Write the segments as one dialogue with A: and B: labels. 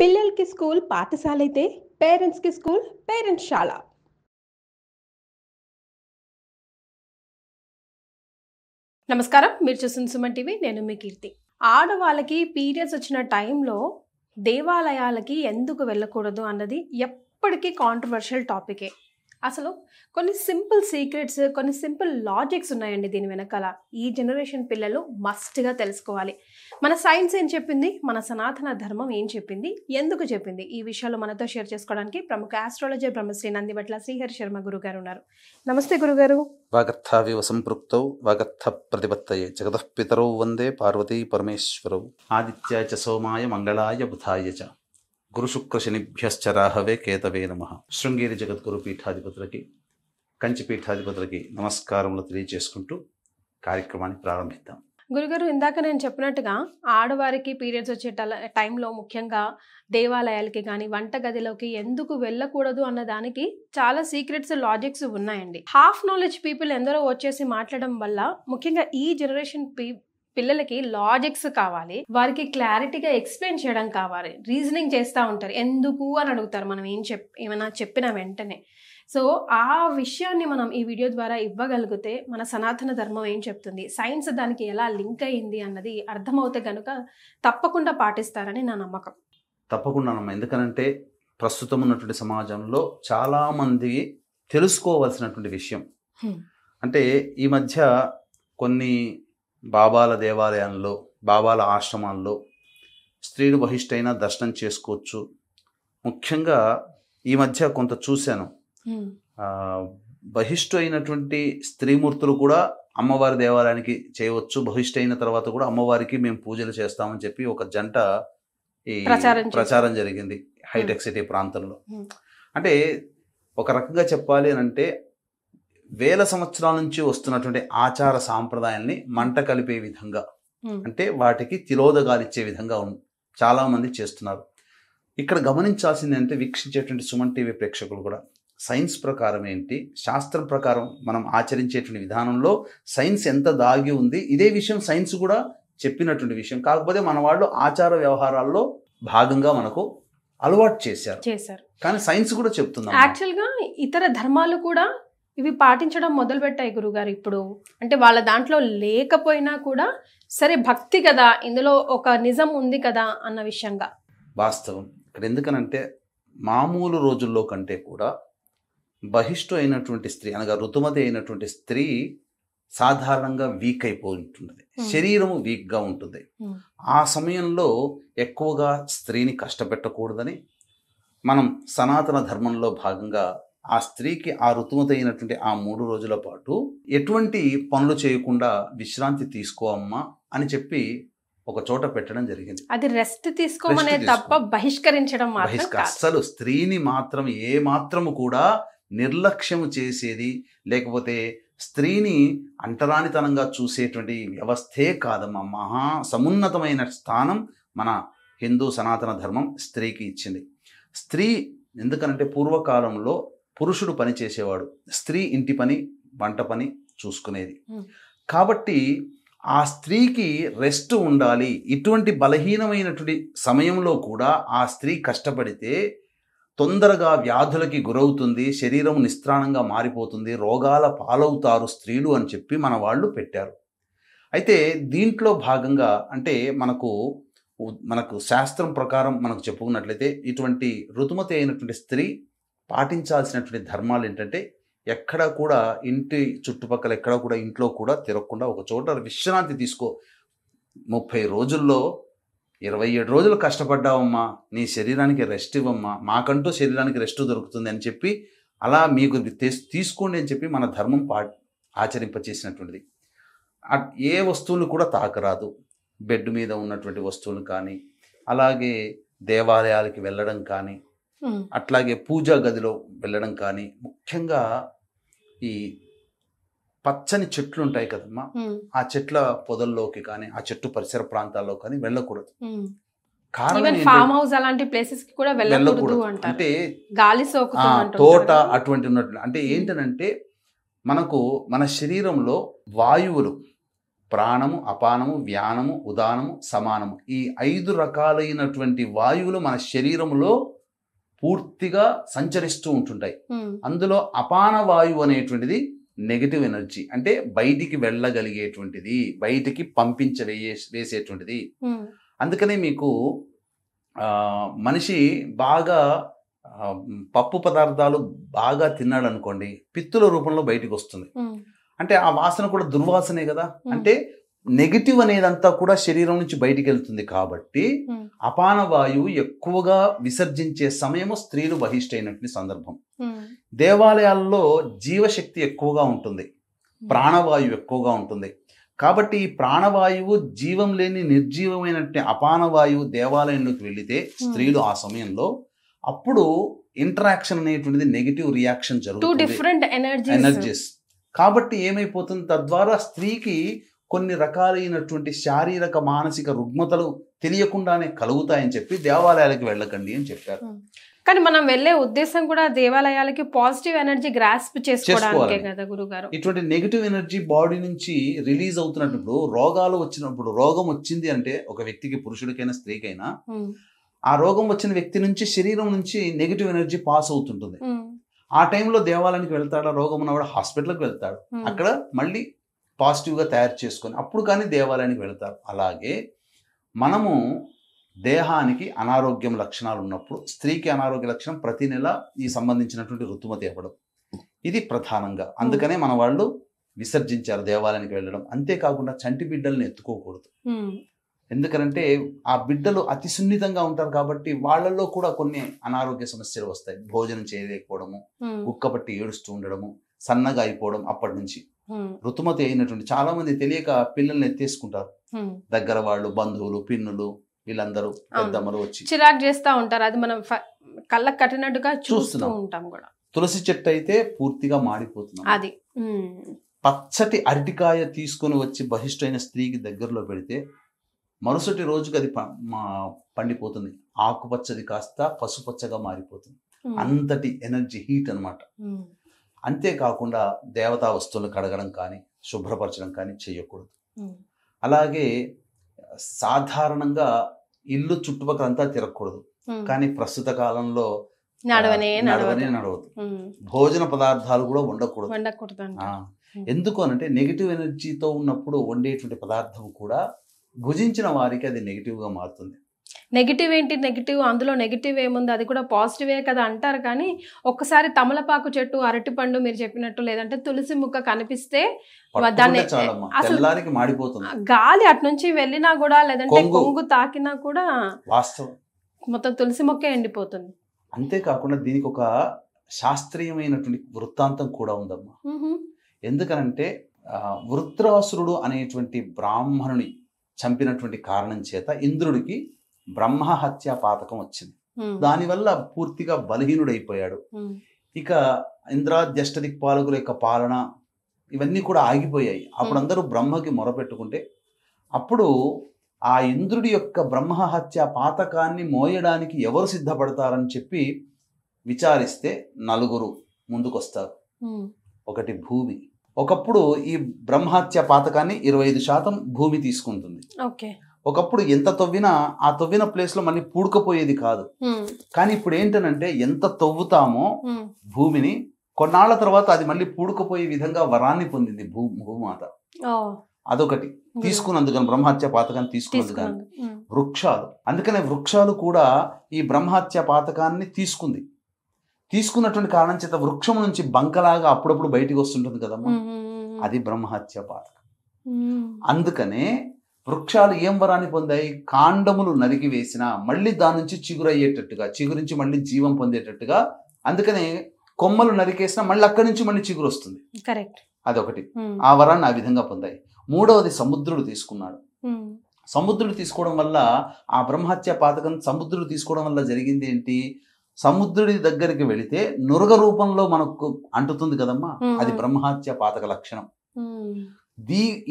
A: పిల్లలకి స్కూల్ పాఠశాలైతే పేరెంట్స్‌కి స్కూల్ పేరెంట్స్‌శాల. నమస్కారం. మీరు చూస్తున్న సుమన్ టీవీ. నేను మీ కీర్తి. ఆడవాళ్ళకి పీరియడ్స్ వచ్చిన టైంలో దేవాలయాలకి ఎందుకు వెళ్ళకూడదు అన్నది ఎప్పటికీ కాంట్రోవర్షియల్ టాపికే. అసలు కొన్ని సింపుల్ సీక్రెట్స్, కొన్ని సింపుల్ లాజిక్స్ ఉన్నాయండి దీని వెనకాల. ఈ జనరేషన్ పిల్లలు మస్ట్‌గా తెలుసుకోవాలి. మన సైన్స్ ఏం చెప్పింది? మన సనాతన ధర్మం ఏం చెప్పింది? ఎందుకు చెప్పింది? ఈ విషయాలు మనతో షేర్ చేసుకోవడానికి ప్రముఖ ఆస్ట్రాలజర్ బ్రహ్మశ్రీ నందిబట్ల శ్రీహరి శర్మ గురుగారు ఉన్నారు. నమస్తే గురుగారు.
B: వాగర్థావివ సంపృక్తౌ వాగర్థ ప్రతిపత్తయే జగతః పితరౌ వందే పార్వతీ పరమేశ్వరౌ ఆదిత్యాయ చ సోమాయ మంగళాయ బుధాయ చ గురుశుక్ర శనిభ్యశ్చ రాహవే కేతవే నమః. శృంగేరి జగద్గురు పీఠాధిపతులకి, కంచి పీఠాధిపతులకి నమస్కారములు తెలియజేసుకుంటూ కార్యక్రమాన్ని ప్రారంభిద్దాం.
A: గురుగారు, ఇందాక నేను చెప్పినట్టుగా ఆడవారికి పీరియడ్స్ వచ్చే టైంలో ముఖ్యంగా దేవాలయాలకి కానీ వంటగదిలోకి ఎందుకు వెళ్ళకూడదు అన్న దానికి చాలా సీక్రెట్స్, లాజిక్స్ ఉన్నాయండి. హాఫ్ నాలెడ్జ్ పీపుల్ ఎందరో వచ్చేసి మాట్లాడడం వల్ల ముఖ్యంగా ఈ జనరేషన్ పిల్లలకి లాజిక్స్ కావాలి, వారికి క్లారిటీగా ఎక్స్ప్లెయిన్ చేయడం కావాలి. రీజనింగ్ చేస్తూ ఉంటారు, ఎందుకు అని అడుగుతారు మనం ఏమైనా చెప్పిన వెంటనే. సో ఆ విషయాన్ని మనం ఈ వీడియో ద్వారా ఇవ్వగలిగితే మన సనాతన ధర్మం ఏం చెప్తుంది, సైన్స్ దానికి ఎలా లింక్ అయింది అన్నది అర్థమవుతే కనుక తప్పకుండా పాటిస్తారని నా నమ్మకం.
B: తప్పకుండా నమ్మ. ఎందుకనంటే ప్రస్తుతం ఉన్నటువంటి సమాజంలో చాలామంది తెలుసుకోవాల్సినటువంటి విషయం. అంటే ఈ మధ్య కొన్ని బాబాల దేవాలయాల్లో, బాబాల ఆశ్రమాల్లో స్త్రీలు బహిష్టైన దర్శనం చేసుకోవచ్చు. ముఖ్యంగా ఈ మధ్య కొంత చూశాను, బహిష్టు అయినటువంటి స్త్రీమూర్తులు కూడా అమ్మవారి దేవాలయానికి చేయవచ్చు, బహిష్టు అయిన తర్వాత కూడా అమ్మవారికి మేము పూజలు చేస్తామని చెప్పి ఒక జంట ఈ ప్రచారం జరిగింది హైటెక్ సిటీ ప్రాంతంలో. అంటే ఒక రకంగా చెప్పాలి అని అంటే వేల సంవత్సరాల నుంచి వస్తున్నటువంటి ఆచార సాంప్రదాయాల్ని మంట కలిపే విధంగా, అంటే వాటికి తిరోధగాలిచ్చే విధంగా చాలా మంది చేస్తున్నారు. ఇక్కడ గమనించాల్సింది అంటే వీక్షించేటువంటి సుమన్ టీవీ ప్రేక్షకులు కూడా సైన్స్ ప్రకారం ఏంటి, శాస్త్రం ప్రకారం మనం ఆచరించేటువంటి విధానంలో సైన్స్ ఎంత దాగి ఉంది, ఇదే విషయం సైన్స్ కూడా చెప్పినటువంటి విషయం. కాకపోతే మన వాళ్ళు ఆచార వ్యవహారాల్లో భాగంగా మనకు అలవాటు చేశారు. కానీ సైన్స్ కూడా చెప్తుంది.
A: యాక్చువల్గా ఇతర ధర్మాలు కూడా ఇవి పాటించడం మొదలుపెట్టాయి గురుగారు ఇప్పుడు. అంటే వాళ్ళ దాంట్లో లేకపోయినా కూడా సరే భక్తి కదా, ఇందులో ఒక నిజం ఉంది కదా అన్న విషయంగా.
B: వాస్తవం. ఇక్కడ ఎందుకనంటే మామూలు రోజుల్లో కంటే కూడా బహిష్టు అయినటువంటి స్త్రీ అనగా ఋతుమతి అయినటువంటి స్త్రీ సాధారణంగా వీక్ అయిపోయి ఉంటుంది, శరీరము వీక్గా ఉంటుంది. ఆ సమయంలో ఎక్కువగా స్త్రీని కష్టపెట్టకూడదని మనం సనాతన ధర్మంలో భాగంగా ఆ స్త్రీకి ఆ ఋతుమతి అయినటువంటి ఆ 3 రోజుల పాటు ఎటువంటి పనులు చేయకుండా విశ్రాంతి తీసుకో అమ్మా అని చెప్పి ఒక చోట పెట్టడం జరిగింది.
A: అది రెస్ట్ తీసుకోమనే తప్ప బహిష్కరించడం
B: అస్సలు స్త్రీని మాత్రం ఏ మాత్రము కూడా నిర్లక్ష్యము చేసేది, లేకపోతే స్త్రీని అంటరానితనంగా చూసేటువంటి వ్యవస్థే కాదమ్మా. మహా సమున్నతమైన స్థానం మన హిందూ సనాతన ధర్మం స్త్రీకి ఇచ్చింది. స్త్రీ ఎందుకనంటే పూర్వకాలంలో పురుషుడు పని చేసేవాడు, స్త్రీ ఇంటి పని, వంట పని చూసుకునేది. కాబట్టి ఆ స్త్రీకి రెస్ట్ ఉండాలి. ఇటువంటి బలహీనమైనటువంటి సమయంలో కూడా ఆ స్త్రీ కష్టపడితే తొందరగా వ్యాధులకి గురవుతుంది, శరీరం నిస్త్రాణంగా మారిపోతుంది, రోగాల పాలవుతారు స్త్రీలు అని చెప్పి మన వాళ్ళు పెట్టారు. అయితే దీంట్లో భాగంగా అంటే మనకు శాస్త్రం ప్రకారం మనకు చెప్పుకున్నట్లయితే ఇటువంటి ఋతుమతి అయినటువంటి స్త్రీ పాటించాల్సినటువంటి ధర్మాలు ఏంటంటే ఎక్కడ కూడా ఇంటి చుట్టుపక్కల ఎక్కడ కూడా ఇంట్లో కూడా తిరగకుండా ఒక చోట విశ్రాంతి తీసుకో. 30 రోజుల్లో 27 రోజులు కష్టపడ్డావమ్మా, నీ శరీరానికి రెస్ట్ ఇవ్వమ్మా, మాకంటూ శరీరానికి రెస్ట్ దొరుకుతుంది అని చెప్పి అలా మీకు తీసుకోండి అని చెప్పి మన ధర్మం ఆచరింపచేసినటువంటిది. ఏ వస్తువులు కూడా తాకరాదు, బెడ్ మీద ఉన్నటువంటి వస్తువులు కానీ, అలాగే దేవాలయాలకి వెళ్ళడం కానీ, అట్లాగే పూజా గదిలో వెళ్ళడం కానీ, ముఖ్యంగా ఈ పచ్చని చెట్లు ఉంటాయి కదమ్మా, ఆ చెట్ల పొదల్లోకి కానీ, ఆ చెట్టు పరిసర ప్రాంతాల్లో కానీ వెళ్ళకూడదు.
A: కారణం ఫామ్ హౌస్ అలాంటి ప్లేసెస్ కి కూడా వెళ్ళకూడదు
B: అంటే
A: గాలి సోకుతుంది,
B: తోట అటువంటి ఉన్నట్లు. అంటే ఏంటనంటే మన శరీరంలో వాయువులు ప్రాణము, అపానము, వ్యానము, ఉదానము, సమానము. ఈ 5 రకాలైనటువంటి వాయువులు మన శరీరంలో పూర్తిగా సంచరిస్తూ ఉంటుంటాయి. అందులో అపాన వాయువు అనేటువంటిది నెగటివ్ ఎనర్జీ, అంటే బయటికి వెళ్ళగలిగేటువంటిది, బయటికి వేసేటువంటిది. అందుకనే మీకు మనిషి బాగా పప్పు పదార్థాలు బాగా తిన్నాడు అనుకోండి, పిత్తుల రూపంలో బయటికి వస్తుంది. అంటే ఆ వాసన కూడా దుర్వాసనే కదా. అంటే నెగిటివ్ అనేదంతా కూడా శరీరం నుంచి బయటికి వెళ్తుంది. కాబట్టి అపాన వాయువు ఎక్కువగా విసర్జించే సమయము స్త్రీలు బహిష్టైనటువంటి సందర్భం. దేవాలయాల్లో జీవశక్తి ఎక్కువగా ఉంటుంది, ప్రాణవాయువు ఎక్కువగా ఉంటుంది. కాబట్టి ఈ ప్రాణవాయువు జీవం లేని నిర్జీవమైనటువంటి అపాన వాయువు దేవాలయంలోకి వెళితే స్త్రీలు ఆ సమయంలో అప్పుడు ఇంటరాక్షన్ అనేటువంటిది నెగిటివ్ రియాక్షన్ జరుగుతుంది, ఎనర్జీస్. కాబట్టి ఏమైపోతుంది, తద్వారా స్త్రీకి కొన్ని రకాలైనటువంటి శారీరక మానసిక రుగ్మతలు తెలియకుండానే కలుగుతాయని చెప్పి దేవాలయాలకు వెళ్ళకండి అని చెప్పారు.
A: కానీ మనం వెళ్ళే ఉద్దేశం కూడా దేవాలయాలకి పాజిటివ్ ఎనర్జీ గ్రాస్ప్ చేసుకోవడానికే కదా గురుగారు.
B: ఇటువంటి నెగిటివ్ ఎనర్జీ బాడీ నుంచి రిలీజ్ అవుతున్నప్పుడు, రోగాలు వచ్చినప్పుడు, రోగం వచ్చింది అంటే ఒక వ్యక్తికి, పురుషుడికైనా స్త్రీకైనా, ఆ రోగం వచ్చిన వ్యక్తి నుంచి శరీరం నుంచి నెగిటివ్ ఎనర్జీ పాస్ అవుతుంటుంది. ఆ టైంలో దేవాలయానికి వెళ్తాడు, రోగం ఉన్నవాడు హాస్పిటల్కి వెళ్తాడు, అక్కడ మళ్ళీ పాజిటివ్గా తయారు చేసుకొని అప్పుడు కానీ దేవాలయానికి వెళ్తారు. అలాగే మనము దేహానికి అనారోగ్యం లక్షణాలు ఉన్నప్పుడు, స్త్రీకి అనారోగ్య లక్షణం ప్రతి నెల ఈ సంబంధించినటువంటి ఋతుమతి ఇవ్వడం, ఇది ప్రధానంగా. అందుకనే మన వాళ్ళు విసర్జించారు దేవాలయానికి వెళ్ళడం. అంతేకాకుండా చంటి బిడ్డల్ని ఎత్తుకోకూడదు. ఎందుకంటే ఆ బిడ్డలు అతి సున్నితంగా ఉంటారు కాబట్టి వాళ్ళల్లో కూడా కొన్ని అనారోగ్య సమస్యలు వస్తాయి. భోజనం చేయలేకపోవడము, ఉక్కపట్టి ఏడుస్తూ ఉండడము, సన్నగా అయిపోవడం. అప్పటి నుంచి ఋతుమతి అయినటువంటి చాలా మంది తెలియక పిల్లల్ని ఎత్తేసుకుంటారు. దగ్గర వాళ్ళు, బంధువులు, పిన్నులు, వీళ్ళందరూ పెద్దమ్మలు వచ్చి
A: చిరాకు చేస్తూ ఉంటారు. అది మనం కళ్ళకు కట్టినట్టుగా చూస్తూ ఉంటాం కూడా.
B: తులసి చెట్టు అయితే పూర్తిగా మాడిపోతుంది.
A: అది
B: పచ్చటి అరటికాయ తీసుకొని వచ్చి బహిష్టైన స్త్రీకి దగ్గరలో పెడితే మరుసటి రోజుకి అది పండిపోతుంది. ఆకుపచ్చది కాస్త పసుపచ్చగా మారిపోతుంది. అంతటి ఎనర్జీ, హీట్ అనమాట. అంతేకాకుండా దేవతా వస్తువులు కడగడం కానీ శుభ్రపరచడం కానీ చేయకూడదు. అలాగే సాధారణంగా ఇల్లు చుట్టుపక్కలంతా తిరగకూడదు. కానీ ప్రస్తుత కాలంలో నడవదు. భోజన పదార్థాలు కూడా వండకూడదు. ఎందుకు అనంటే నెగిటివ్ ఎనర్జీతో ఉన్నప్పుడు వండేటువంటి పదార్థం కూడా భుజించిన వారికి అది నెగిటివ్గా మారుతుంది.
A: నెగిటివ్ ఏంటి, నెగిటివ్ అందులో నెగిటివ్ ఏముంది, అది కూడా పాజిటివే కదా అంటారు. కానీ ఒక్కసారి తమలపాకు చెట్టు, అరటిపండు మీరు చెప్పినట్టు, లేదంటే తులసి ముక్క కనిపిస్తే దాన్ని అసలు
B: మాడిపోతుంది.
A: గాలి అటు నుంచి వెళ్ళినా కూడా, లేదంటే కొంగు తాకినా కూడా
B: వాస్తవం
A: మొత్తం తులసి మొక్కే ఎండిపోతుంది.
B: అంతేకాకుండా దీనికి ఒక శాస్త్రీయమైనటువంటి వృత్తాంతం కూడా ఉందమ్మా. ఎందుకనంటే వృత్రాసురుడు అనేటువంటి బ్రాహ్మణుని చంపినటువంటి కారణం చేత ఇంద్రుడికి బ్రహ్మహత్య పాతకం వచ్చింది. దానివల్ల పూర్తిగా బలహీనుడైపోయాడు. ఇక ఇంద్రాద్యష్టదిక్పాలకుల యొక్క పాలన ఇవన్నీ కూడా ఆగిపోయాయి. అప్పుడు అందరూ బ్రహ్మకి మొరపెట్టుకుంటే అప్పుడు ఆ ఇంద్రుడి యొక్క బ్రహ్మహత్య పాతకాన్ని మోయడానికి ఎవరు సిద్ధపడతారని చెప్పి విచారిస్తే 4 ముందుకొస్తారు. ఒకటి భూమి. ఒకప్పుడు ఈ బ్రహ్మహత్య పాతకాన్ని 25% భూమి తీసుకుంటుంది. ఒకప్పుడు ఎంత తవ్వినా ఆ తవ్విన ప్లేస్ లో మళ్ళీ పూడుకపోయేది కాదు. కానీ ఇప్పుడు ఏంటనంటే ఎంత తవ్వుతామో భూమిని, కొన్నాళ్ల తర్వాత అది మళ్ళీ పూడుకుపోయే విధంగా వరాన్ని పొందింది భూమాత. అదొకటి తీసుకున్నందుకని, బ్రహ్మహత్య పాతకాన్ని తీసుకున్నందుకని. వృక్షాలు, అందుకనే వృక్షాలు కూడా ఈ బ్రహ్మహత్య పాతకాన్ని తీసుకున్నటువంటి కారణం చేత వృక్షం నుంచి బంకలాగా అప్పుడప్పుడు బయటికి వస్తుంటుంది కదమ్మా, అది బ్రహ్మహత్య పాతకం. అందుకనే వృక్షాలు ఏం వరాన్ని పొందాయి, కాండములు నరికి వేసినా మళ్ళీ దాని నుంచి చిగురు అయ్యేటట్టుగా, చిగురు నుంచి మళ్ళీ జీవం పొందేటట్టుగా. అందుకనే కొమ్మలు నరికేసినా మళ్ళీ అక్కడి నుంచి మళ్ళీ చిగురు వస్తుంది. అదొకటి, ఆ వరాన్ని ఆ విధంగా పొందాయి. మూడవది సముద్రుడు తీసుకున్నాడు. సముద్రుడు తీసుకోవడం వల్ల, ఆ బ్రహ్మహత్య పాతకం సముద్రుడు తీసుకోవడం వల్ల జరిగింది ఏంటి, సముద్రుడి దగ్గరికి వెళితే నురగ రూపంలో మనకు అంటుతుంది కదమ్మా, అది బ్రహ్మహత్య పాతక లక్షణం.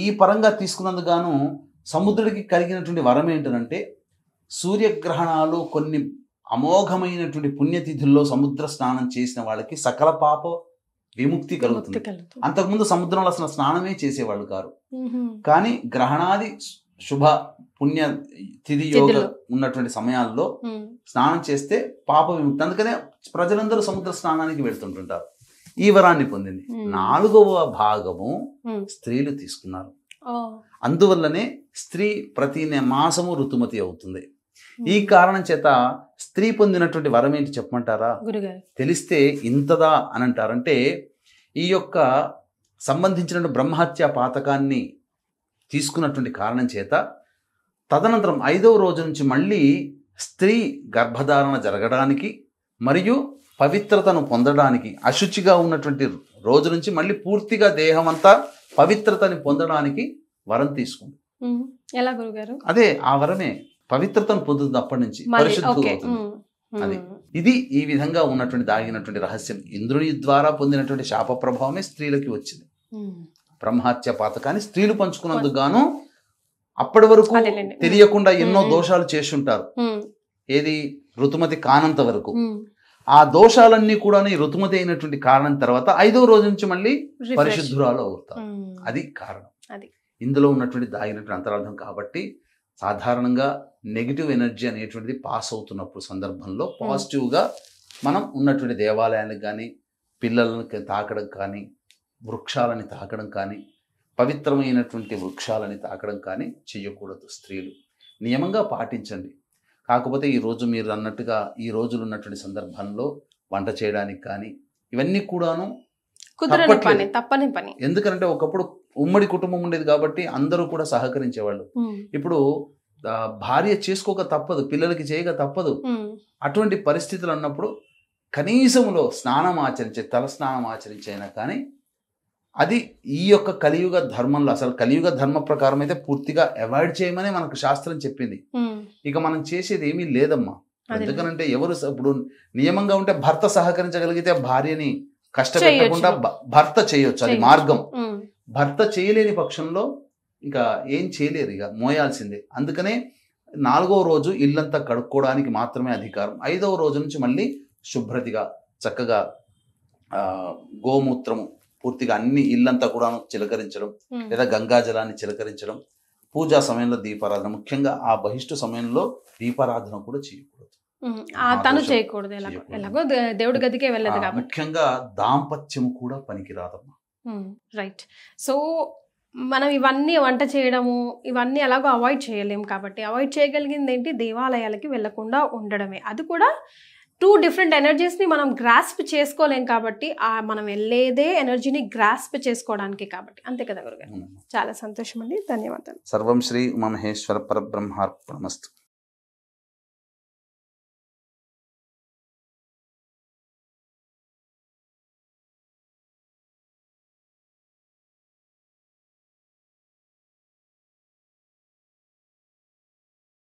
B: ఈ పరంగా తీసుకున్నందుకు గాను సముద్రుడికి కలిగినటువంటి వరం ఏంటంటే, సూర్యగ్రహణాలు కొన్ని అమోఘమైనటువంటి పుణ్యతిథుల్లో సముద్ర స్నానం చేసిన వాళ్ళకి సకల పాప విముక్తి కలుగుతుంది. అంతకుముందు సముద్రంలో అసలు స్నానమే చేసేవాళ్ళు కారు. కానీ గ్రహణాది శుభ పుణ్య తిథి యోగ ఉన్నటువంటి సమయాల్లో స్నానం చేస్తే పాప విముక్తి. అందుకనే ప్రజలందరూ సముద్ర స్నానానికి వెళ్తుంటుంటారు. ఈ వరాన్ని పొందింది. 4వ భాగము స్త్రీలు తీసుకున్నారు. అందువల్లనే స్త్రీ ప్రతి మాసము ఋతుమతి అవుతుంది. ఈ కారణం చేత స్త్రీ పొందినటువంటి వరం ఏంటి చెప్పమంటారా? తెలిస్తే ఇంతదా అని అంటారంటే, ఈ యొక్క సంబంధించిన బ్రహ్మహత్య పాతకాన్ని తీసుకున్నటువంటి కారణం చేత తదనంతరం 5వ రోజు నుంచి మళ్ళీ స్త్రీ గర్భధారణ జరగడానికి మరియు పవిత్రతను పొందడానికి, అశుచిగా ఉన్నటువంటి రోజు నుంచి మళ్ళీ పూర్తిగా దేహం అంతా పవిత్రతని పొందడానికి వరం తీసుకుంది.
A: ఎలా గురుగారు?
B: అదే ఆ వరమే పవిత్రతను పొందుతుంది. అప్పటి నుంచి పరిశుద్ధి అవుతుంది. అది ఇది ఈ విధంగా ఉన్నటువంటి దాగినటువంటి రహస్యం. ఇంద్రుని ద్వారా పొందినటువంటి శాప ప్రభావమే స్త్రీలకి వచ్చింది. బ్రహ్మహత్య పాతకాన్ని స్త్రీలు పంచుకున్నందుకు గాను అప్పటి వరకు తెలియకుండా ఎన్నో దోషాలు చేస్తుంటారు. ఏది ఋతుమతి కానంత వరకు ఆ దోషాలన్నీ కూడా ఋతుమతి అయినటువంటి కారణం తర్వాత 5వ రోజు నుంచి మళ్ళీ పరిశుద్ధురాలు అవుతారు. అది కారణం. ఇందులో ఉన్నటువంటి దాగినటువంటి అంతరార్థం. కాబట్టి సాధారణంగా నెగిటివ్ ఎనర్జీ అనేటువంటిది పాస్ అవుతున్నప్పుడు సందర్భంలో పాజిటివ్గా మనం ఉన్నటువంటి దేవాలయానికి కానీ, పిల్లలను తాకడం కానీ, వృక్షాలని తాకడం కానీ, పవిత్రమైనటువంటి వృక్షాలని తాకడం కానీ చేయకూడదు. స్త్రీలు నియమంగా పాటించండి. కాకపోతే ఈరోజు మీరు అన్నట్టుగా ఈ రోజులు ఉన్నటువంటి సందర్భంలో వంట చేయడానికి కానీ ఇవన్నీ కూడాను
A: తప్పని పని.
B: ఎందుకంటే ఒకప్పుడు ఉమ్మడి కుటుంబం ఉండేది కాబట్టి అందరూ కూడా సహకరించేవాళ్ళు. ఇప్పుడు భార్య చేసుకోక తప్పదు, పిల్లలకి చేయక తప్పదు. అటువంటి పరిస్థితులు అన్నప్పుడు కనీసంలో స్నానం ఆచరించే, తల స్నానం ఆచరించైనా కానీ అది ఈ యొక్క కలియుగ ధర్మంలో, అసలు కలియుగ ధర్మ ప్రకారం అయితే పూర్తిగా అవాయిడ్ చేయమని మనకు శాస్త్రం చెప్పింది. ఇక మనం చేసేది ఏమీ లేదమ్మా. ఎందుకనంటే ఎవరు ఇప్పుడు నియమంగా ఉంటే భర్త సహకరించగలిగితే భార్యని కష్టపెట్టకుండా భర్త చేయొచ్చు, అది మార్గం. భర్త చేయలేని పక్షంలో ఇంకా ఏం చేయలేరు, ఇక మోయాల్సిందే. అందుకనే 4వ రోజు ఇల్లంతా కడుక్కోవడానికి మాత్రమే అధికారం. 5వ రోజు నుంచి మళ్ళీ శుభ్రతగా చక్కగా గోమూత్రము పూర్తిగా అన్ని ఇల్లంతా కూడా చిలకరించడం, లేదా గంగాజలాన్ని చిలకరించడం, పూజా సమయంలో దీపారాధన, ముఖ్యంగా ఆ బహిష్టు సమయంలో దీపారాధన కూడా చేయకూడదు.
A: తను చేయకూడదు, ఎలాగో దేవుడి గదికే వెళ్ళదు కాబట్టి.
B: ముఖ్యంగా దాంపత్యం కూడా పనికిరాదమ్మా.
A: రైట్. సో మనం ఇవన్నీ వంట చేయడము ఇవన్నీ ఎలాగో అవాయిడ్ చేయలేము కాబట్టి అవాయిడ్ చేయగలిగింది ఏంటి? దేవాలయాలకి వెళ్ళకుండా ఉండడమే. అది కూడా 2 డిఫరెంట్ ఎనర్జీస్ని మనం గ్రాస్ప్ చేసుకోలేం కాబట్టి మనం వెళ్ళేదే ఎనర్జీని గ్రాస్ప్ చేసుకోవడానికి కాబట్టి. అంతే కదా గురుగారు? చాలా సంతోషం అండి, ధన్యవాదాలు.
B: సర్వం శ్రీ ఉమామహేశ్వర పరబ్రహ్మార్పణమస్తు.